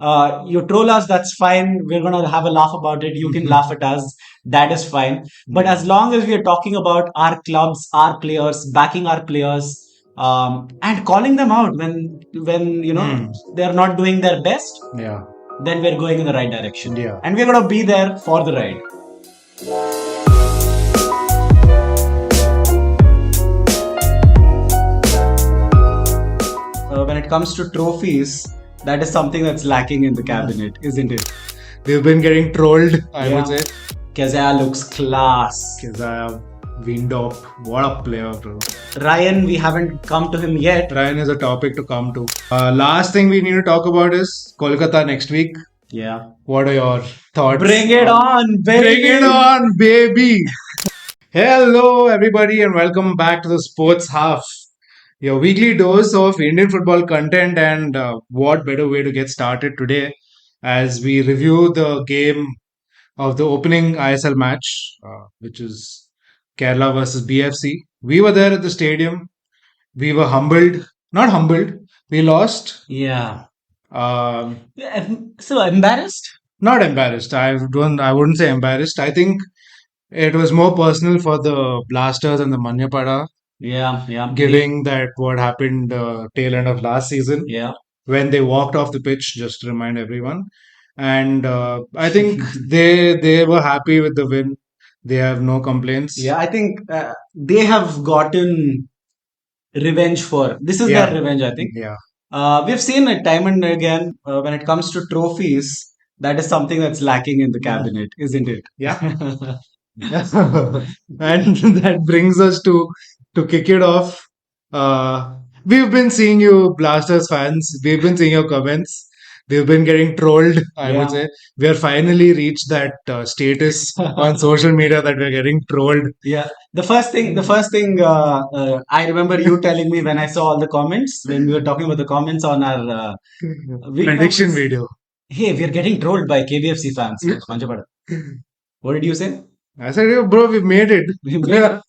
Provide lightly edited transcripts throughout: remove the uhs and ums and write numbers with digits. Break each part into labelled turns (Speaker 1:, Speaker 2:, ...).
Speaker 1: You troll us, that's fine. We're going to have a laugh about it. You can laugh at us. That is fine. But as long as we are talking about our clubs, our players, backing our players, and calling them out when they're not doing their best,
Speaker 2: Yeah.
Speaker 1: then we're going in the right direction.
Speaker 2: Yeah.
Speaker 1: And we're going to be there for the ride. When it comes to trophies, that is something that's lacking in the cabinet, isn't it?
Speaker 2: We've been getting trolled, I would say.
Speaker 1: Kezia looks class.
Speaker 2: Kezia, Windop, what a player, bro.
Speaker 1: Ryan, we haven't come to him yet.
Speaker 2: Ryan is a topic to come to. Last thing we need to talk about is Kolkata next week.
Speaker 1: Yeah.
Speaker 2: What are your thoughts?
Speaker 1: Bring it on, baby!
Speaker 2: Bring it on, baby! Hello, everybody, and welcome back to the Sports Half. Your weekly dose of Indian football content, and what better way to get started today as we review the game of the opening ISL match, which is Kerala versus BFC. We were there at the stadium. We were not humbled. We lost.
Speaker 1: Yeah.
Speaker 2: Um,
Speaker 1: So embarrassed?
Speaker 2: Not embarrassed. I wouldn't say embarrassed. I think it was more personal for the Blasters and the Manjappada.
Speaker 1: Yeah.
Speaker 2: Given that what happened tail end of last season.
Speaker 1: Yeah.
Speaker 2: When they walked off the pitch, just to remind everyone. And I think they were happy with the win. They have no complaints.
Speaker 1: Yeah, I think they have gotten revenge for. This is their revenge, I think.
Speaker 2: Yeah.
Speaker 1: We've seen it time and again when it comes to trophies. That is something that's lacking in the cabinet, isn't it?
Speaker 2: Yeah. And that brings us to kick it off. We've been seeing you, Blasters fans. We've been seeing your comments. We've been getting trolled, I would say. We are finally reached that status on social media that we're getting trolled.
Speaker 1: Yeah. The first thing I remember you telling me when I saw all the comments, when we were talking about the comments on our
Speaker 2: Prediction video.
Speaker 1: Hey, we are getting trolled by KBFC fans. Manjappada. What did you say?
Speaker 2: I said, "Yo, bro, we made it."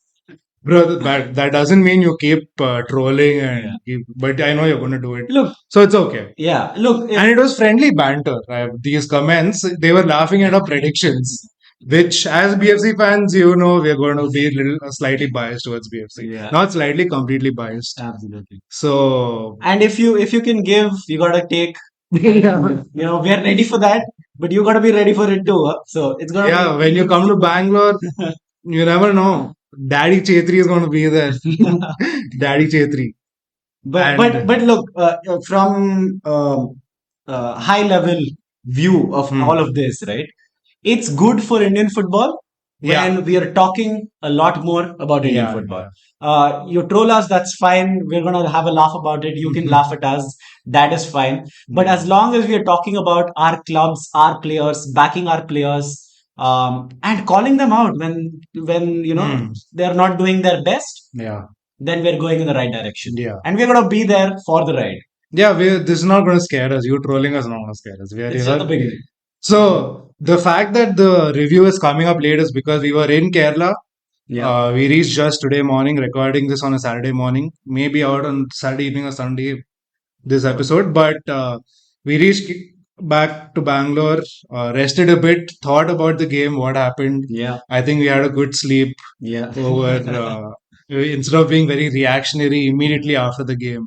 Speaker 2: Bro, that doesn't mean you keep trolling, but I know you're going to do it.
Speaker 1: Look,
Speaker 2: so it's okay.
Speaker 1: Yeah, look.
Speaker 2: And it was friendly banter. These comments, they were laughing at our predictions, which as BFC fans, we're going to be slightly biased towards BFC.
Speaker 1: Yeah.
Speaker 2: Not slightly, completely biased.
Speaker 1: Absolutely.
Speaker 2: So,
Speaker 1: and if you can give, you gotta take.
Speaker 2: yeah.
Speaker 1: We are ready for that, but you gotta be ready for it too. Huh? So it's gonna.
Speaker 2: Yeah, when you come to Bangalore, you never know. Daddy Chhetri is going to be there. Daddy Chhetri.
Speaker 1: But look, from high level view of all of this, right? It's good for Indian football when we are talking a lot more about Indian football. You troll us, that's fine. We're going to have a laugh about it. You can laugh at us. That is fine. But as long as we are talking about our clubs, our players, backing our players, and calling them out when they're not doing their best, then we're going in the right direction. And we're going to be there for the ride.
Speaker 2: Yeah, this is not going to scare us. You trolling us is not going to scare us.
Speaker 1: It's just the beginning.
Speaker 2: So the fact that the review is coming up late is because we were in Kerala.
Speaker 1: Yeah.
Speaker 2: We reached just today morning, recording this on a Saturday morning, maybe out on Saturday evening or Sunday, this episode. But we reached back to Bangalore, rested a bit, thought about the game, what happened.
Speaker 1: Yeah.
Speaker 2: I think we had a good sleep.
Speaker 1: Yeah.
Speaker 2: Over instead of being very reactionary immediately after the game.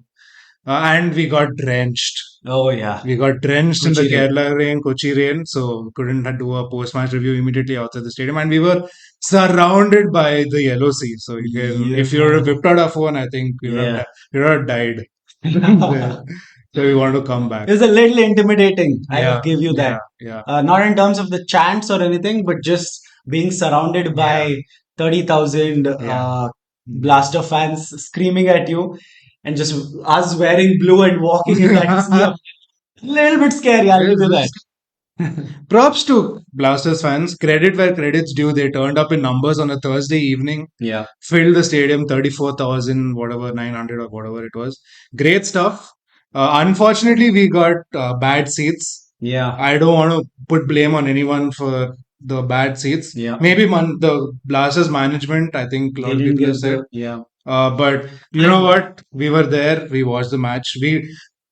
Speaker 2: And we got drenched.
Speaker 1: Oh, yeah.
Speaker 2: We got drenched in the Kerala rain, Kochi rain, so couldn't do a post-match review immediately outside the stadium. And we were surrounded by the yellow sea. So you can, if you would have whipped out our phone, I think you would have died. So we want to come back.
Speaker 1: It's a little intimidating. I will give you that.
Speaker 2: Yeah.
Speaker 1: Not in terms of the chants or anything, but just being surrounded by 30,000 Blaster fans screaming at you, and just us wearing blue and walking in that sea. A little bit scary, I'll give you that.
Speaker 2: Props to Blasters fans. Credit where credit's due. They turned up in numbers on a Thursday evening.
Speaker 1: Yeah.
Speaker 2: Filled the stadium, 34,000, whatever, 900 or whatever it was. Great stuff. Unfortunately, we got bad seats.
Speaker 1: Yeah.
Speaker 2: I don't want to put blame on anyone for the bad seats.
Speaker 1: Yeah.
Speaker 2: Maybe the Blasters management, I think a lot of people have said.
Speaker 1: Yeah.
Speaker 2: But you know what? We were there. We watched the match.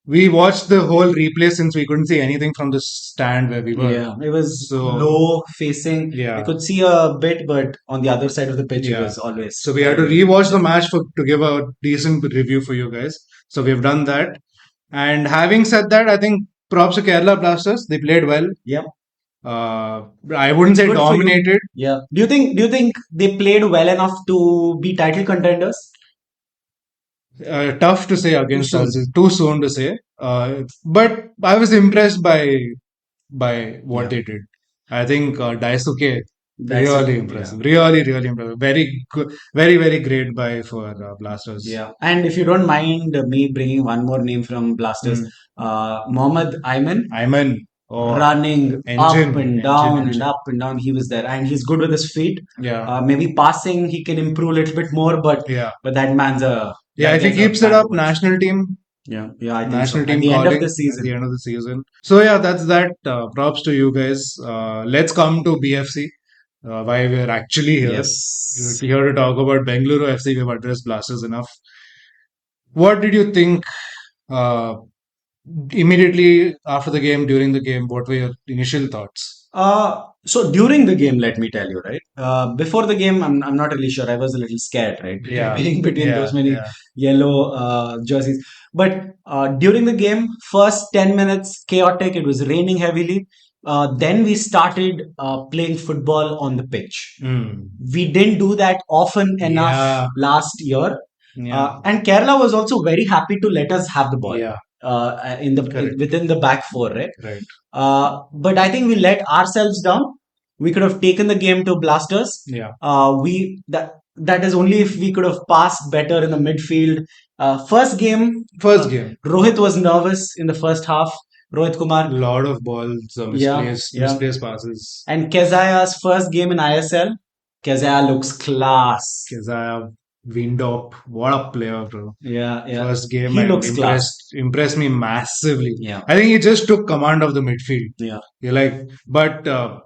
Speaker 2: We watched the whole replay since we couldn't see anything from the stand where we were.
Speaker 1: Yeah, it was
Speaker 2: So
Speaker 1: low facing.
Speaker 2: yeah,
Speaker 1: We could see a bit, but on the other side of the pitch, it
Speaker 2: yeah.
Speaker 1: was always
Speaker 2: So we had to
Speaker 1: very.
Speaker 2: rewatch the match to give a decent review for you guys. So we've done that. And having said that, I think props to Kerala Blasters. They played well.
Speaker 1: Yep.
Speaker 2: I wouldn't say
Speaker 1: Good for you.
Speaker 2: dominated.
Speaker 1: Yeah. Do you think they played well enough to be title contenders?
Speaker 2: Tough to say
Speaker 1: Too
Speaker 2: against
Speaker 1: soon.
Speaker 2: us. Too soon to say. But I was impressed by what
Speaker 1: Yeah.
Speaker 2: they did. I think Daisuke
Speaker 1: That's
Speaker 2: really
Speaker 1: okay. Yeah.
Speaker 2: impressive. Really, really impressive. Very good. Very, very great buy for Blasters.
Speaker 1: Yeah. And if you don't mind me bringing one more name from Blasters, Mohammad Aiman,
Speaker 2: Aiman. Oh,
Speaker 1: running up
Speaker 2: engine,
Speaker 1: and
Speaker 2: engine,
Speaker 1: down and
Speaker 2: engine.
Speaker 1: up and down. He was there, and he's good with his feet.
Speaker 2: Yeah.
Speaker 1: Maybe passing, he can improve a little bit more, but
Speaker 2: Yeah.
Speaker 1: that man's a
Speaker 2: Yeah,
Speaker 1: that
Speaker 2: if he
Speaker 1: guy's a
Speaker 2: keeps it
Speaker 1: man
Speaker 2: up,
Speaker 1: to watch.
Speaker 2: national team,
Speaker 1: Yeah, yeah, I think so.
Speaker 2: national
Speaker 1: At
Speaker 2: team
Speaker 1: the end of
Speaker 2: calling
Speaker 1: the
Speaker 2: at
Speaker 1: season.
Speaker 2: the end of the season. So yeah, that's that. Props to you guys. Let's come to BFC. Why we're actually here.
Speaker 1: Yes.
Speaker 2: We're here to talk about Bengaluru FC. We've addressed Blasters enough. What did you think uh, immediately after the game, during the game? What were your initial thoughts?
Speaker 1: So during the game, let me tell you, right? Before the game, I'm not really sure. I was a little scared, right?
Speaker 2: Yeah,
Speaker 1: Being between
Speaker 2: yeah,
Speaker 1: those many
Speaker 2: yeah.
Speaker 1: yellow jerseys. But during the game, first 10 minutes, chaotic. It was raining heavily. Then we started playing football on the pitch.
Speaker 2: Mm.
Speaker 1: We didn't do that often enough
Speaker 2: Yeah,
Speaker 1: last year.
Speaker 2: yeah,
Speaker 1: And Kerala was also very happy to let us have the ball
Speaker 2: yeah.
Speaker 1: in the
Speaker 2: Correct,
Speaker 1: within the back four, right?
Speaker 2: right.
Speaker 1: But I think we let ourselves down. We could have taken the game to Blasters.
Speaker 2: Yeah,
Speaker 1: We that is only if we could have passed better in the midfield. First game,
Speaker 2: first game.
Speaker 1: Rohit was nervous in the first half. Rohit Kumar,
Speaker 2: Lot of balls,
Speaker 1: yeah,
Speaker 2: misplaced,
Speaker 1: yeah.
Speaker 2: misplaced passes.
Speaker 1: And Keziah's first game in ISL. Keziah looks class.
Speaker 2: Keziah, Windop, what a player, bro.
Speaker 1: Yeah, yeah.
Speaker 2: First game
Speaker 1: He
Speaker 2: and
Speaker 1: looks class.
Speaker 2: impressed me massively.
Speaker 1: Yeah,
Speaker 2: I think he just took command of the midfield.
Speaker 1: yeah.
Speaker 2: You're like, but uh,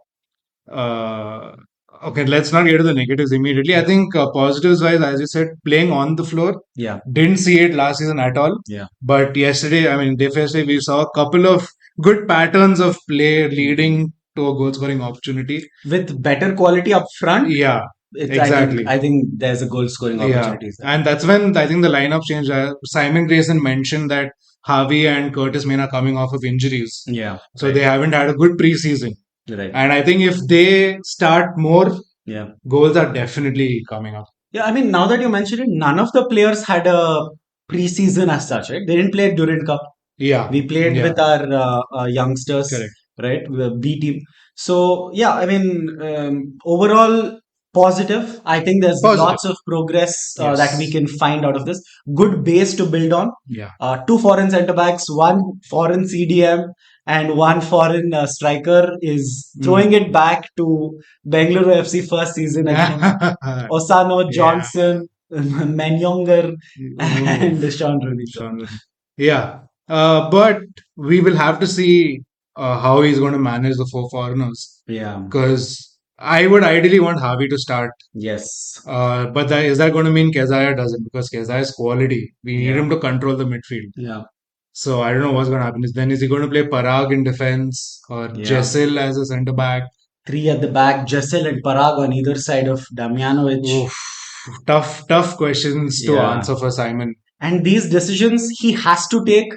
Speaker 2: okay, let's not get to the negatives immediately. I think positives wise, as you said, playing on the floor.
Speaker 1: Yeah,
Speaker 2: Didn't see it last season at all.
Speaker 1: yeah.
Speaker 2: But yesterday, I mean, day first day, we saw a couple of good patterns of play leading to a goal scoring opportunity.
Speaker 1: With better quality up front,
Speaker 2: Yeah,
Speaker 1: it's,
Speaker 2: exactly.
Speaker 1: I think there's a goal scoring
Speaker 2: Yeah,
Speaker 1: opportunities there.
Speaker 2: and that's when I think the lineup changed. Simon Grayson mentioned that Harvey and Curtis Main are coming off of injuries,
Speaker 1: Yeah,
Speaker 2: so they haven't had a good preseason.
Speaker 1: right.
Speaker 2: And I think if they start more,
Speaker 1: Yeah.
Speaker 2: goals are definitely coming up.
Speaker 1: Yeah, I mean, now that you mention it, none of the players had a preseason as such, right? They didn't play at Durand Cup.
Speaker 2: Yeah,
Speaker 1: We played
Speaker 2: yeah,
Speaker 1: with our youngsters,
Speaker 2: correct.
Speaker 1: right? The B team. So, yeah, I mean, overall positive. I think there's
Speaker 2: Positive.
Speaker 1: lots of progress
Speaker 2: Yes.
Speaker 1: that we can find out of this. Good base to build on.
Speaker 2: Yeah,
Speaker 1: Two foreign centre backs, one foreign CDM, and one foreign striker is throwing it back to Bengaluru FC first season again. Osano,
Speaker 2: yeah.
Speaker 1: Johnson, Menyonger, and
Speaker 2: Ooh,
Speaker 1: Sean Rooney.
Speaker 2: Sean Rooney. Yeah, but we will have to see how he's going to manage the four foreigners.
Speaker 1: Yeah.
Speaker 2: Because I would ideally want Harvey to start.
Speaker 1: Yes.
Speaker 2: But is that going to mean Keziah doesn't? Because Keziah's quality. We need
Speaker 1: Yeah.
Speaker 2: him to control the midfield.
Speaker 1: Yeah.
Speaker 2: So I don't know what's going to happen. Is he going to play Parag in defense or
Speaker 1: Yeah.
Speaker 2: Jessil as a centre back?
Speaker 1: Three at the back, Jessel and Parag on either side of Damjanovic.
Speaker 2: Oof, tough questions to
Speaker 1: Yeah.
Speaker 2: answer for Simon.
Speaker 1: And these decisions he has to take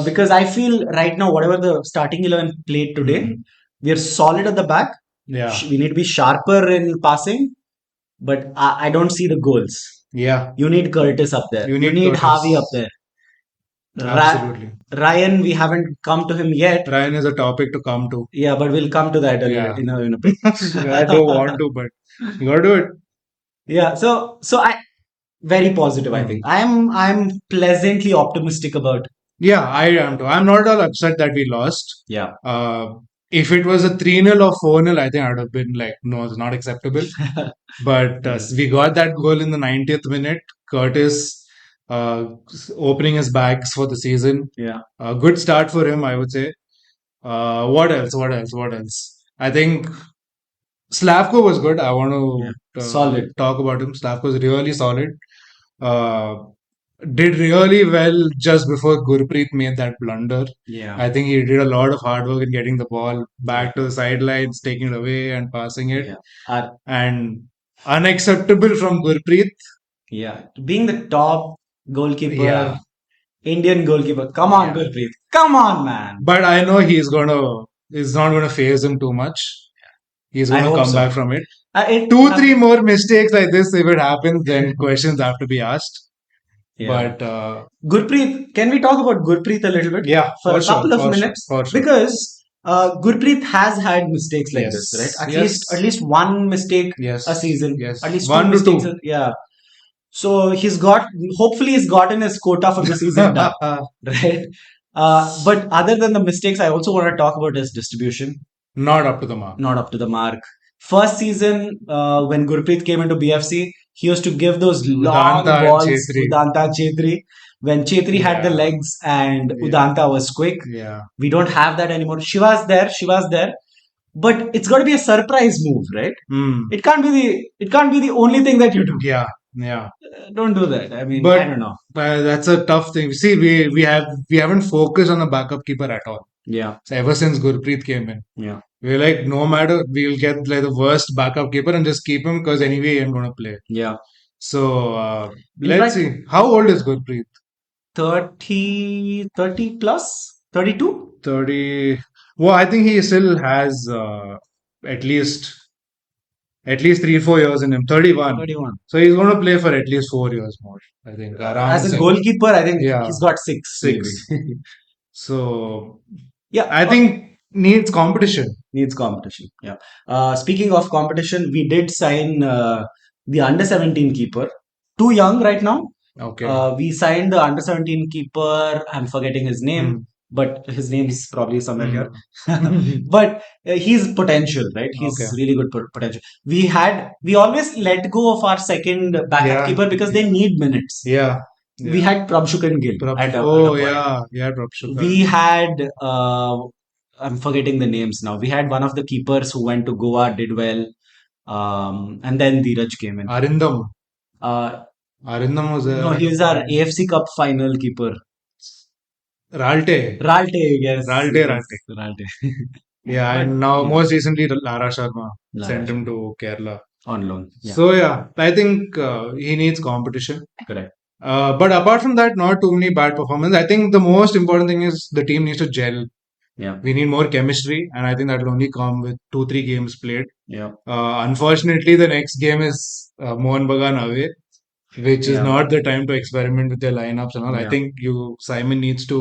Speaker 1: because I feel right now, whatever the starting 11 played today,
Speaker 2: Mhm.
Speaker 1: we are solid at the back.
Speaker 2: Yeah,
Speaker 1: We need to be sharper in passing, but I don't see the goals.
Speaker 2: yeah,
Speaker 1: You need Curtis up there.
Speaker 2: You
Speaker 1: You
Speaker 2: need
Speaker 1: need
Speaker 2: Curtis.
Speaker 1: Harvey up there.
Speaker 2: absolutely.
Speaker 1: Ryan, we haven't come to him yet.
Speaker 2: Ryan is a topic to come to.
Speaker 1: Yeah, but we'll come to that
Speaker 2: Yeah.
Speaker 1: in a bit.
Speaker 2: I don't want to, but you gotta do it.
Speaker 1: Yeah, so I very positive. I
Speaker 2: Hmm.
Speaker 1: think I'm pleasantly optimistic about.
Speaker 2: Yeah, I am too. I'm not at all upset that we lost.
Speaker 1: Yeah,
Speaker 2: If it was a 3-0 or 4-0, I think I would have been like, no, it's not acceptable. But we got that goal in the 90th minute. Curtis opening his bags for the season.
Speaker 1: yeah,
Speaker 2: A good start for him, I would say. What else? What else? What else? I think Slavko was good. I want to
Speaker 1: Solid.
Speaker 2: talk about him. Slavko is really solid. Uh, did really well just before Gurpreet made that blunder.
Speaker 1: Yeah.
Speaker 2: I think he did a lot of hard work in getting the ball back to the sidelines, taking it away and passing it.
Speaker 1: Yeah. Uh,
Speaker 2: And unacceptable from Gurpreet.
Speaker 1: yeah. Being the top goalkeeper,
Speaker 2: Yeah.
Speaker 1: Indian goalkeeper. Come on,
Speaker 2: Yeah.
Speaker 1: Gurpreet. Come on, man.
Speaker 2: But I know it's not gonna phase him too much. He's
Speaker 1: I
Speaker 2: gonna
Speaker 1: hope
Speaker 2: come
Speaker 1: so.
Speaker 2: back from it.
Speaker 1: It
Speaker 2: Two, three more mistakes like this, if it happens, then questions have to be asked.
Speaker 1: Yeah.
Speaker 2: But
Speaker 1: Gurpreet, can we talk about Gurpreet a little bit?
Speaker 2: yeah,
Speaker 1: For
Speaker 2: for
Speaker 1: a
Speaker 2: sure,
Speaker 1: couple of
Speaker 2: for sure,
Speaker 1: minutes?
Speaker 2: for sure.
Speaker 1: Because Gurpreet has had mistakes like this,
Speaker 2: Yes,
Speaker 1: right?
Speaker 2: yes,
Speaker 1: At least one mistake
Speaker 2: yes,
Speaker 1: a season.
Speaker 2: yes.
Speaker 1: At least two
Speaker 2: One to
Speaker 1: mistakes.
Speaker 2: two.
Speaker 1: Yeah. So hopefully he's gotten his quota for the season done, right? But other than the mistakes, I also want to talk about his distribution.
Speaker 2: Not up to the mark.
Speaker 1: Not up to the mark. First season, when Gurpreet came into BFC, he used to give those long
Speaker 2: Udanta and
Speaker 1: balls,
Speaker 2: Chhetri.
Speaker 1: Udanta, Chhetri. When Chhetri had the
Speaker 2: Yeah.
Speaker 1: legs and
Speaker 2: Yeah.
Speaker 1: Udanta was quick,
Speaker 2: Yeah.
Speaker 1: we don't have that anymore. She was there, but it's got to be a surprise move, right?
Speaker 2: Mm.
Speaker 1: It can't be the only thing that you do.
Speaker 2: Yeah. Yeah.
Speaker 1: Don't do that. I mean,
Speaker 2: But
Speaker 1: I don't know.
Speaker 2: that's a tough thing. See, we haven't focused on the backup keeper at all.
Speaker 1: Yeah,
Speaker 2: So ever since Gurpreet came in,
Speaker 1: yeah.
Speaker 2: we're like, no matter, we'll get like the worst backup keeper and just keep him because anyway, he ain't gonna play.
Speaker 1: Yeah.
Speaker 2: So
Speaker 1: In
Speaker 2: let's
Speaker 1: fact,
Speaker 2: see. How old is Gurpreet?
Speaker 1: 30 plus? 32?
Speaker 2: 30. Well, I think he still has at least 3 4 years in him. 31.
Speaker 1: 31.
Speaker 2: So he's going to play for at least 4 years more. I think.
Speaker 1: As a
Speaker 2: Around
Speaker 1: goalkeeper, I think
Speaker 2: Yeah.
Speaker 1: he's got six.
Speaker 2: 6.
Speaker 1: Maybe.
Speaker 2: So
Speaker 1: Yeah.
Speaker 2: I think needs competition.
Speaker 1: Needs competition. Yeah. Speaking of competition, we did sign the under 17 keeper. Too young right now.
Speaker 2: Okay.
Speaker 1: We signed the under 17 keeper. I'm forgetting his name, but his name is probably somewhere here. But he's potential, right? He's
Speaker 2: Okay.
Speaker 1: really good potential. We always let go of our second backup
Speaker 2: Yeah.
Speaker 1: keeper because they need minutes.
Speaker 2: Yeah.
Speaker 1: We had Prabhshukan Gill at a
Speaker 2: Oh,
Speaker 1: point.
Speaker 2: yeah, Prabhshukan.
Speaker 1: We had I'm forgetting the names now. We had one of the keepers who went to Goa, did well, and then Dheeraj came in.
Speaker 2: Arindam.
Speaker 1: Uh,
Speaker 2: Arindam was
Speaker 1: no, he was our AFC Cup final keeper.
Speaker 2: Ralte.
Speaker 1: Yes.
Speaker 2: Ralte. Yeah, and now
Speaker 1: yeah.
Speaker 2: most recently Lara Sharma
Speaker 1: Lara
Speaker 2: sent him to Kerala.
Speaker 1: On loan. Yeah.
Speaker 2: So yeah, I think he needs competition.
Speaker 1: Correct.
Speaker 2: But apart from that, not too many bad performances. I think the most important thing is the team needs to gel.
Speaker 1: Yeah.
Speaker 2: We need more chemistry, and I think that will only come with 2 3 games played.
Speaker 1: Yeah.
Speaker 2: Unfortunately, the next game is Mohun Bagan away, which is
Speaker 1: Yeah.
Speaker 2: not the time to experiment with their lineups and all. I
Speaker 1: Yeah.
Speaker 2: think Simon needs to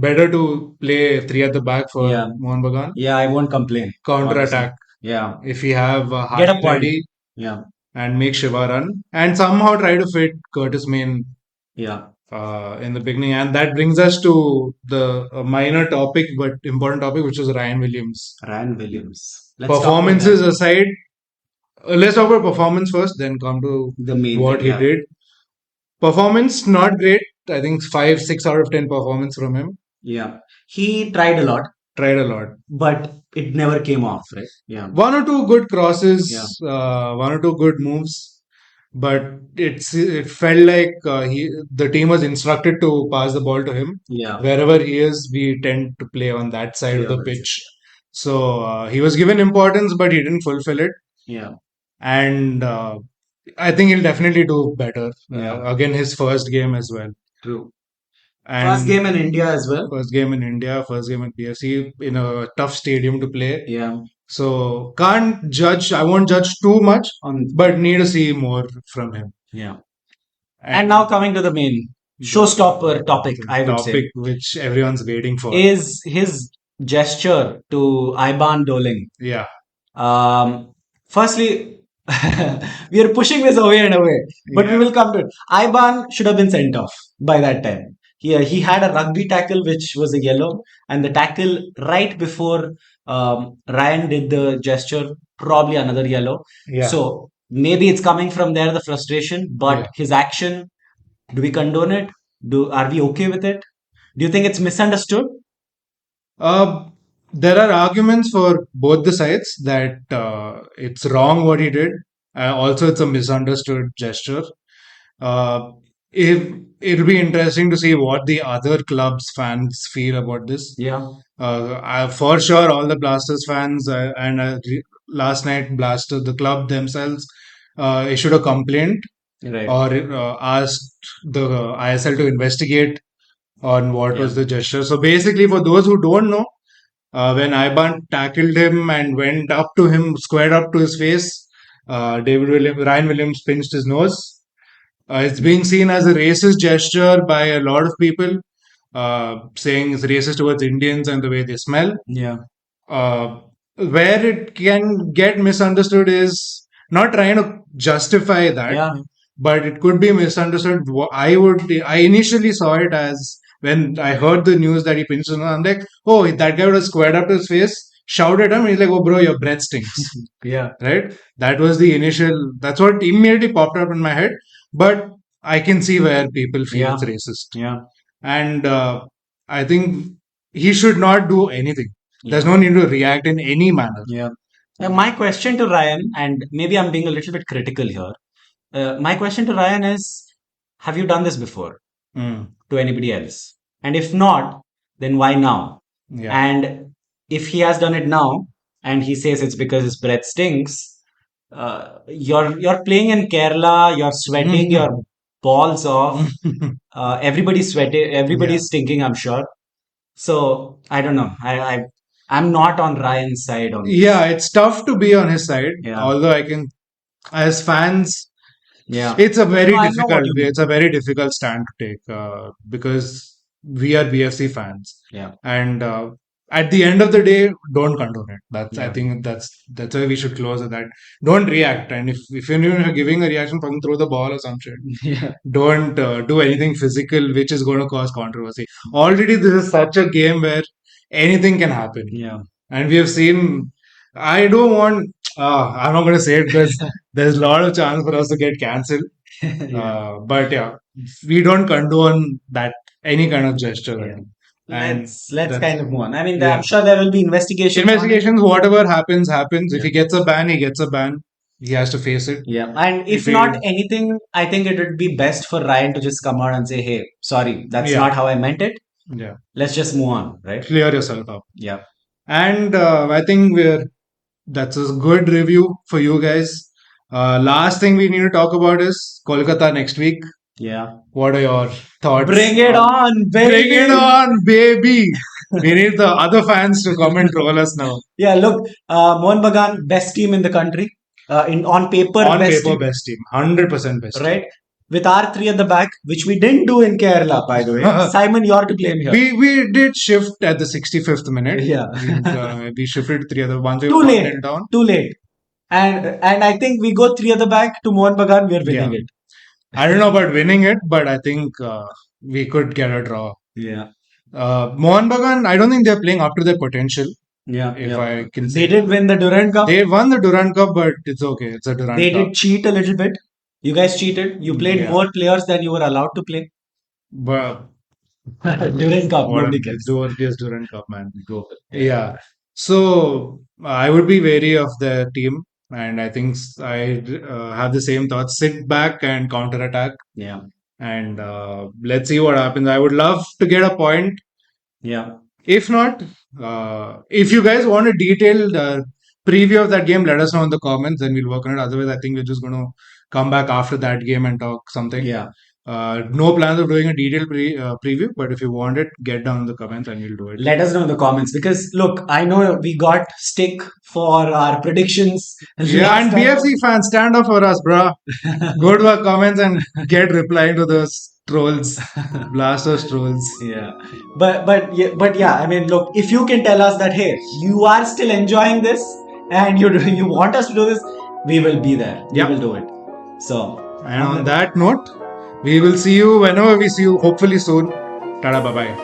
Speaker 2: better to play 3 at the back for
Speaker 1: Yeah.
Speaker 2: Mohun Bagan.
Speaker 1: Yeah, I won't complain.
Speaker 2: Counter attack.
Speaker 1: Yeah.
Speaker 2: If we have
Speaker 1: Get a
Speaker 2: Hart
Speaker 1: point.
Speaker 2: ready
Speaker 1: Yeah.
Speaker 2: and make Shiva run, and somehow try to fit Curtis Main
Speaker 1: Yeah.
Speaker 2: in the beginning. And that brings us to the minor topic but important topic, which is Ryan Williams.
Speaker 1: Ryan Williams. Let's talk about
Speaker 2: Performances
Speaker 1: that.
Speaker 2: aside, let's talk about performance first, then come to
Speaker 1: The main
Speaker 2: what
Speaker 1: thing,
Speaker 2: he
Speaker 1: yeah.
Speaker 2: did. Performance not great. I think 5 6 out of 10 performance from him.
Speaker 1: Yeah. He tried a lot,
Speaker 2: Tried a lot.
Speaker 1: but it never came off, right? Yeah.
Speaker 2: 1 or 2 good crosses,
Speaker 1: Yeah.
Speaker 2: 1 or 2 good moves, but it felt like the team was instructed to pass the ball to him.
Speaker 1: Yeah.
Speaker 2: Wherever he is, we tend to play on that side of
Speaker 1: Yeah,
Speaker 2: the pitch. So he was given importance, but he didn't fulfill it.
Speaker 1: Yeah.
Speaker 2: And I think he'll definitely do better.
Speaker 1: Yeah.
Speaker 2: Again, his first game as well.
Speaker 1: True.
Speaker 2: And
Speaker 1: First game in India as well.
Speaker 2: First game in India, first game at BFC in a tough stadium to play.
Speaker 1: Yeah.
Speaker 2: So can't judge. I won't judge too much, but need to see more from him.
Speaker 1: Yeah. And now coming to the main showstopper topic, I would say,
Speaker 2: which everyone's waiting for,
Speaker 1: is his gesture to Aiban Dohling.
Speaker 2: Yeah.
Speaker 1: Firstly, we are pushing this away and away, but we will come to it. Aiban should have been sent off by that time. He had a rugby tackle which was a yellow, and the tackle right before Ryan did the gesture, probably another yellow.
Speaker 2: Yeah.
Speaker 1: So maybe it's coming from there, the frustration, but his action, do we condone it? Are we okay with it? Do you think it's misunderstood?
Speaker 2: There are arguments for both the sides that it's wrong what he did. Also, it's a misunderstood gesture. if it'll be interesting to see what the other clubs fans feel about this.
Speaker 1: Yeah.
Speaker 2: For sure, all the Blasters fans last night the club themselves issued a complaint
Speaker 1: Right.
Speaker 2: or asked the ISL to investigate on what was the gesture. So basically, for those who don't know, when Aiban tackled him and went up to him, squared up to his face, Ryan Williams pinched his nose. It's being seen as a racist gesture by a lot of people, saying it's racist towards Indians and the way they smell.
Speaker 1: Yeah.
Speaker 2: Where it can get misunderstood is not trying to justify that, but it could be misunderstood. I initially saw it as when I heard the news that he pinched his nose, I'm like, oh, that guy would have squared up to his face, shouted at him, and he's like, oh, bro, your breath stinks.
Speaker 1: Yeah.
Speaker 2: Right? That was the initial, that's what immediately popped up in my head. But I can see where people feel it's racist.
Speaker 1: Yeah.
Speaker 2: And I think he should not do anything. There's no need to react in any manner.
Speaker 1: Yeah. My question to Ryan, and maybe I'm being a little bit critical here. My question to Ryan is, have you done this before to anybody else? And if not, then why now?
Speaker 2: Yeah.
Speaker 1: And if he has done it now, and he says it's because his breath stinks, you're playing in Kerala, you're sweating your balls off. Everybody's sweating, everybody's stinking, I'm sure. So I don't know. I'm not on Ryan's side on this.
Speaker 2: Yeah, it's tough to be on his side.
Speaker 1: Yeah.
Speaker 2: Although I can, as fans,
Speaker 1: Yeah.
Speaker 2: it's a very
Speaker 1: No, I know what
Speaker 2: difficult.
Speaker 1: you mean.
Speaker 2: It's a very difficult stand to take because we are BFC fans.
Speaker 1: Yeah.
Speaker 2: And at the end of the day, don't condone it. That's I
Speaker 1: Yeah.
Speaker 2: think that's why we should close at that. Don't react, and if you're giving a reaction, fucking throw the ball or some shit.
Speaker 1: Yeah.
Speaker 2: Don't do anything physical which is going to cause controversy. Already, this is such a game where anything can happen.
Speaker 1: Yeah.
Speaker 2: And we have seen. I don't want. I'm not going to say it because there's a lot of chance for us to get cancelled.
Speaker 1: Yeah.
Speaker 2: But yeah, we don't condone that any kind of gesture.
Speaker 1: Yeah.
Speaker 2: And
Speaker 1: Let's kind of move on. I mean,
Speaker 2: Yeah.
Speaker 1: I'm sure there will be investigations. on it.
Speaker 2: investigations, whatever happens, happens. If
Speaker 1: Yeah.
Speaker 2: he gets a ban, he gets a ban. He has to face it.
Speaker 1: Yeah. And if
Speaker 2: If he-
Speaker 1: not anything, I think it would be best for Ryan to just come out and say, hey, sorry, that's
Speaker 2: Yeah.
Speaker 1: not how I meant it.
Speaker 2: Yeah,
Speaker 1: Let's just move on, right?
Speaker 2: clear yourself up.
Speaker 1: Yeah.
Speaker 2: And I think that's a good review for you guys. Last thing we need to talk about is Kolkata next week.
Speaker 1: Yeah.
Speaker 2: What are your thoughts?
Speaker 1: Bring it on, baby.
Speaker 2: Bring it on, baby. We need the other fans to come and troll us now.
Speaker 1: Yeah, look, Mohun Bagan, best team in the country. On paper,
Speaker 2: On
Speaker 1: best
Speaker 2: paper,
Speaker 1: team,
Speaker 2: best team. 100% best team.
Speaker 1: right? With our three at the back, which we didn't do in Kerala, by the way. Simon, you're to blame here.
Speaker 2: We did shift at the 65th minute.
Speaker 1: Yeah.
Speaker 2: We shifted three other ones.
Speaker 1: Too late. Too late. And I think we go three at the back to Mohun Bagan, we're winning it.
Speaker 2: I don't know about winning it, but I think we could get a draw.
Speaker 1: Yeah.
Speaker 2: Mohun Bagan, I don't think they're playing up to their potential.
Speaker 1: Yeah.
Speaker 2: If I can say.
Speaker 1: They did win the Durand Cup.
Speaker 2: They won the Durand Cup, but it's okay. It's a Durand
Speaker 1: They
Speaker 2: Cup.
Speaker 1: did cheat a little bit. You guys cheated. You played
Speaker 2: Yeah.
Speaker 1: more players than you were allowed to play.
Speaker 2: But
Speaker 1: Durand Cup, nobody cares.
Speaker 2: Just Durand Cup, man. Yeah. So I would be wary of the team, and I think I have the same thoughts. Sit back and counter attack,
Speaker 1: Yeah.
Speaker 2: and let's see what happens. I would love to get a point.
Speaker 1: Yeah.
Speaker 2: If not, if you guys want a detailed preview of that game, let us know in the comments, and we'll work on it. Otherwise, I think we're just going to come back after that game and talk something.
Speaker 1: Yeah.
Speaker 2: No plans of doing a detailed preview, but if you want it, get down in the comments and we'll do it.
Speaker 1: Let us know in the comments because look, I know we got stick for our predictions.
Speaker 2: Yeah, and BFC fans, stand up for us, bruh. Go to our comments and get reply to those trolls, Blasters trolls.
Speaker 1: Yeah, but yeah, I mean, look, if you can tell us that hey, you are still enjoying this and you want us to do this, we will be there. We will do it. So,
Speaker 2: and on that note, we will see you whenever we see you. Hopefully soon. Tada, bye bye.